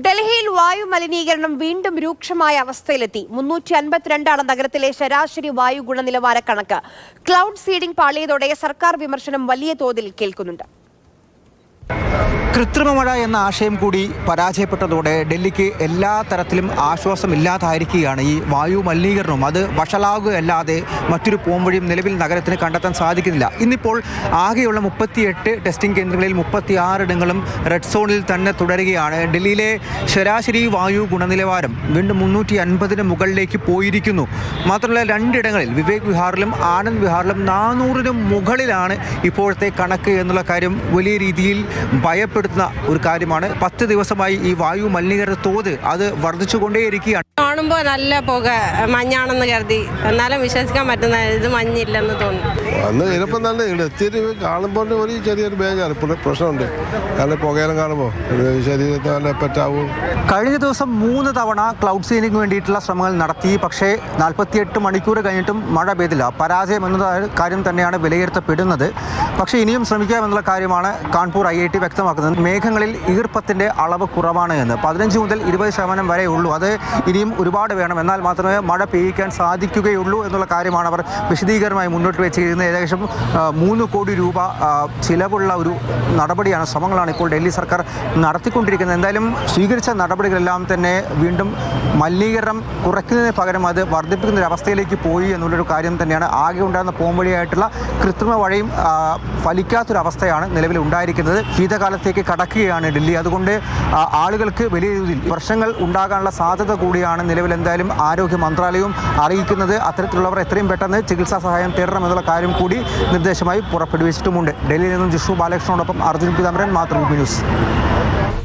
ഡൽഹിയിൽ വായു മലിനീകരണം വീണ്ടും രൂക്ഷമായ അവസ്ഥയിലെത്തി. 352 നഗരത്തിലെ ശരാശരി വായു ഗുണനിലവാര കണക്ക്. ക്ലൗഡ് സീഡിംഗ് പാളിയതോടെ സർക്കാർ വിമർശനം വലിയ തോതിൽ കേൾക്കുന്നുണ്ട്. കൃത്രിമ മഴ എന്ന ആശയം കൂടി പരാജയപ്പെട്ടതോടെ ഡൽഹിക്ക് എല്ലാ തരത്തിലും ആശ്വാസമില്ലാതായിരിക്കുകയാണ് ഈ വായു മലിനീകരണവും. അത് വഷളാകുകയല്ലാതെ മറ്റൊരു പോംവഴിയും നിലവിൽ നഗരത്തിന് കണ്ടെത്താൻ സാധിക്കുന്നില്ല. ഇന്നിപ്പോൾ ആകെയുള്ള 38 ടെസ്റ്റിംഗ് കേന്ദ്രങ്ങളിൽ 36 ഇടങ്ങളും റെഡ് സോണിൽ തന്നെ തുടരുകയാണ്. ഡൽഹിയിലെ ശരാശരി വായു ഗുണനിലവാരം വീണ്ടും 350-ന് മുകളിലേക്ക് പോയിരിക്കുന്നു. മാത്രമല്ല 2 ഇടങ്ങളിൽ വിവേക് വിഹാറിലും ആനന്ദ് വിഹാറിലും 400-ന് മുകളിലാണ് ഇപ്പോഴത്തെ കണക്ക് എന്നുള്ള കാര്യം വലിയ രീതിയിൽ ഭയപ്പെടുത്തുന്ന ഒരു കാര്യമാണ്. 10 ദിവസമായി ഈ വായു മലിനീകരണ തോത് അത് വർദ്ധിച്ചുകൊണ്ടേയിരിക്കുകയാണ്. കാണുമ്പോൾ നല്ല പുക മഞ്ഞാണെന്ന് കരുതി, എന്നാലും വിശ്വസിക്കാൻ പറ്റുന്ന ഇത് മഞ്ഞില്ലെന്ന് തോന്നുന്നു. അന്ന് ചിലപ്പോൾ തന്നെ ഇവിടെ എത്തിയിട്ട് കാണുമ്പോൾ ഒരു ചെറിയൊരു ബേജാറ് പ്രശ്നമുണ്ട്. കാരണം പുകയെല്ലാം കാണുമ്പോൾ ശരീരത്തെ നല്ല എഫക്റ്റാവും. കഴിഞ്ഞ ദിവസം 3 തവണ ക്ലൗഡ് സീഡിംഗ് വേണ്ടിയിട്ടുള്ള ശ്രമങ്ങൾ നടത്തി. പക്ഷേ 48 മണിക്കൂർ കഴിഞ്ഞിട്ടും മഴ പെയ്തില്ല. പരാജയം എന്ന കാര്യം തന്നെയാണ് വിലയിരുത്തപ്പെടുന്നത്. പക്ഷേ ഇനിയും ശ്രമിക്കാമെന്നുള്ള കാര്യമാണ് കാൺപൂർ IIT വ്യക്തമാക്കുന്നത്. മേഘങ്ങളിൽ ഈർപ്പത്തിൻ്റെ അളവ് കുറവാണ് എന്ന്. 15 മുതൽ 20% വരെ ഉള്ളൂ. അത് ഇനിയും ഒരുപാട് വേണം, എന്നാൽ മാത്രമേ മഴ പെയ്യിക്കാൻ സാധിക്കുകയുള്ളൂ എന്നുള്ള കാര്യമാണ് അവർ വിശദീകരണമായി മുന്നോട്ട് വെച്ചിരിക്കുന്നത്. ഏകദേശം 3 കോടി രൂപ ചിലവുള്ള ഒരു നടപടിയാണ്, ശ്രമങ്ങളാണ് ഇപ്പോൾ ഡൽഹി സർക്കാർ നടത്തിക്കൊണ്ടിരിക്കുന്നത്. എന്തായാലും സ്വീകരിച്ച നടപടികളെല്ലാം തന്നെ വീണ്ടും മലിനീകരണം കുറയ്ക്കുന്നതിന് പകരം അത് വർദ്ധിപ്പിക്കുന്ന ഒരു അവസ്ഥയിലേക്ക് പോയി എന്നുള്ളൊരു കാര്യം തന്നെയാണ്. ആകെ ഉണ്ടാകുന്ന പോംവഴിയായിട്ടുള്ള കൃത്രിമ വഴിയും ഫലിക്കാത്തൊരവസ്ഥയാണ് നിലവിൽ ഉണ്ടായിരിക്കുന്നത്. ശീതകാലത്തേക്ക് കടക്കുകയാണ് ഡൽഹി. അതുകൊണ്ട് ആളുകൾക്ക് വലിയ രീതിയിൽ പ്രശ്നങ്ങൾ ഉണ്ടാകാനുള്ള സാധ്യത കൂടിയാണ് നിലവിൽ എന്തായാലും ആരോഗ്യ മന്ത്രാലയവും അറിയിക്കുന്നത്. അത്തരത്തിലുള്ളവർ എത്രയും പെട്ടെന്ന് ചികിത്സാ സഹായം തേടണമെന്നുള്ള കാര്യം കൂടി നിർദ്ദേശമായി പുറപ്പെടുവിച്ചിട്ടുമുണ്ട്. ഡൽഹിയിൽ നിന്നും ജിഷു ബാലകൃഷ്ണനോടൊപ്പം അർജുൻ പീതാംബരൻ, മാതൃഭൂമി ന്യൂസ്.